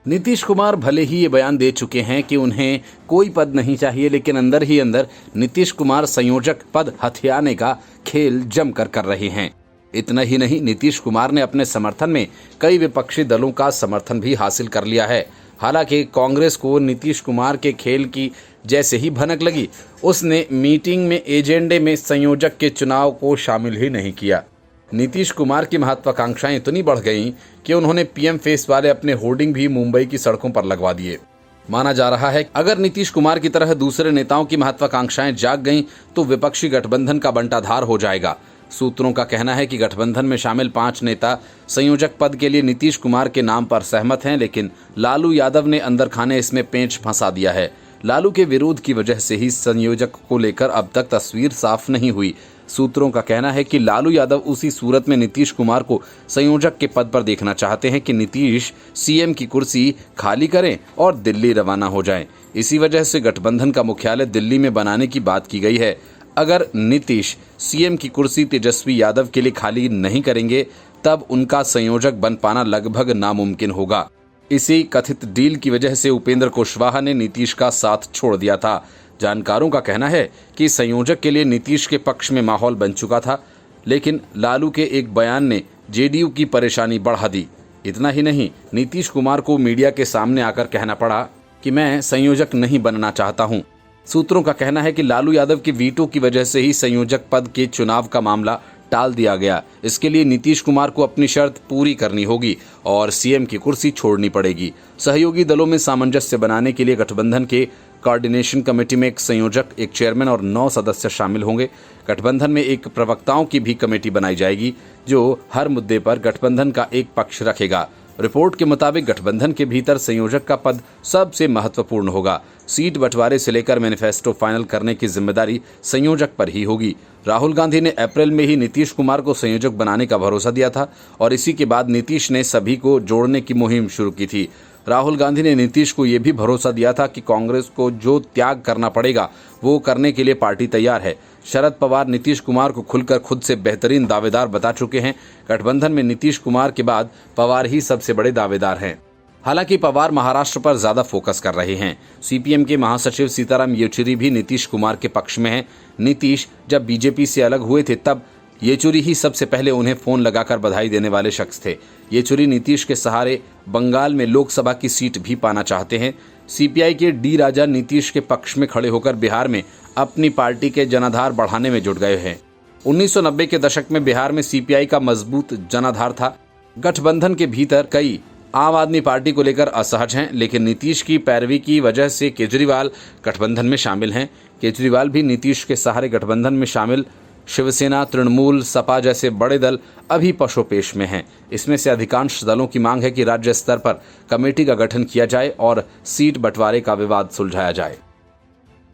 नीतीश कुमार भले ही ये बयान दे चुके हैं कि उन्हें कोई पद नहीं चाहिए, लेकिन अंदर ही अंदर नीतीश कुमार संयोजक पद हथियाने का खेल जमकर कर रहे हैं। इतना ही नहीं, नीतीश कुमार ने अपने समर्थन में कई विपक्षी दलों का समर्थन भी हासिल कर लिया है। हालांकि कांग्रेस को नीतीश कुमार के खेल की जैसे ही भनक लगी, उसने मीटिंग में एजेंडे में संयोजक के चुनाव को शामिल ही नहीं किया। नीतीश कुमार की महत्वाकांक्षाएं इतनी बढ़ गईं कि उन्होंने पीएम फेस वाले अपने होर्डिंग भी मुंबई की सड़कों पर लगवा दिए। माना जा रहा है अगर नीतीश कुमार की तरह दूसरे नेताओं की महत्वाकांक्षाएं जाग गईं तो विपक्षी गठबंधन का बंटाधार हो जाएगा। सूत्रों का कहना है कि गठबंधन में शामिल 5 नेता संयोजक पद के लिए नीतीश कुमार के नाम पर सहमत हैं, लेकिन लालू यादव ने अंदर खाने इसमें पेंच फंसा दिया है। लालू के विरोध की वजह से ही संयोजक को लेकर अब तक तस्वीर साफ नहीं हुई। सूत्रों का कहना है कि लालू यादव उसी सूरत में नीतीश कुमार को संयोजक के पद पर देखना चाहते हैं कि नीतीश सीएम की कुर्सी खाली करें और दिल्ली रवाना हो जाएं। इसी वजह से गठबंधन का मुख्यालय दिल्ली में बनाने की बात की गई है। अगर नीतीश सीएम की कुर्सी तेजस्वी यादव के लिए खाली नहीं करेंगे तब उनका संयोजक बन पाना लगभग नामुमकिन होगा। इसी कथित डील की वजह से उपेंद्र कुशवाहा ने नीतीश का साथ छोड़ दिया था। जानकारों का कहना है कि संयोजक के लिए नीतीश के पक्ष में माहौल बन चुका था, लेकिन लालू के एक बयान ने जेडीयू की परेशानी बढ़ा दी। इतना ही नहीं, नीतीश कुमार को मीडिया के सामने आकर कहना पड़ा कि मैं संयोजक नहीं बनना चाहता हूं। सूत्रों का कहना है कि लालू यादव के वीटो की वजह से ही संयोजक पद के चुनाव का मामला टाल दिया गया। इसके लिए नीतीश कुमार को अपनी शर्त पूरी करनी होगी और सीएम की कुर्सी छोड़नी पड़ेगी। सहयोगी दलों में सामंजस्य बनाने के लिए गठबंधन के कोऑर्डिनेशन कमेटी में एक संयोजक, एक चेयरमैन और 9 सदस्य शामिल होंगे। गठबंधन में एक प्रवक्ताओं की भी कमेटी बनाई जाएगी जो हर मुद्दे पर गठबंधन का एक पक्ष रखेगा। रिपोर्ट के मुताबिक गठबंधन के भीतर संयोजक का पद सबसे महत्वपूर्ण होगा। सीट बंटवारे से लेकर मैनिफेस्टो फाइनल करने की जिम्मेदारी संयोजक पर ही होगी। राहुल गांधी ने अप्रैल में ही नीतीश कुमार को संयोजक बनाने का भरोसा दिया था और इसी के बाद नीतीश ने सभी को जोड़ने की मुहिम शुरू की थी। राहुल गांधी ने नीतीश को यह भी भरोसा दिया था कि कांग्रेस को जो त्याग करना पड़ेगा वो करने के लिए पार्टी तैयार है। शरद पवार नीतीश कुमार को खुलकर खुद से बेहतरीन दावेदार बता चुके हैं। गठबंधन में नीतीश कुमार के बाद पवार ही सबसे बड़े दावेदार हैं। हालांकि पवार महाराष्ट्र पर ज्यादा फोकस कर रहे हैं। सीपीएम के महासचिव सीताराम येचुरी भी नीतीश कुमार के पक्ष में हैं। नीतीश जब बीजेपी से अलग हुए थे तब येचुरी ही सबसे पहले उन्हें फोन लगाकर बधाई देने वाले शख्स थे। येचुरी नीतीश के सहारे बंगाल में लोकसभा की सीट भी पाना चाहते हैं। सीपीआई के डी राजा नीतीश के पक्ष में खड़े होकर बिहार में अपनी पार्टी के जनाधार बढ़ाने में जुट गए हैं। 1990 के दशक में बिहार में सीपीआई का मजबूत जनाधार था। गठबंधन के भीतर कई आम आदमी पार्टी को लेकर असहज हैं, लेकिन नीतीश की पैरवी की वजह से केजरीवाल गठबंधन में शामिल हैं। केजरीवाल भी नीतीश के सहारे गठबंधन में शामिल। शिवसेना, तृणमूल, सपा जैसे बड़े दल अभी पशोपेश में हैं। इसमें से अधिकांश दलों की मांग है कि राज्य स्तर पर कमेटी का गठन किया जाए और सीट बंटवारे का विवाद सुलझाया जाए।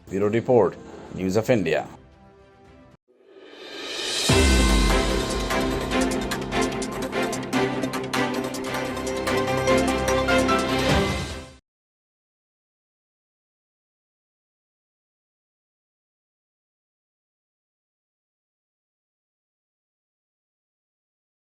Bureau report, news of India.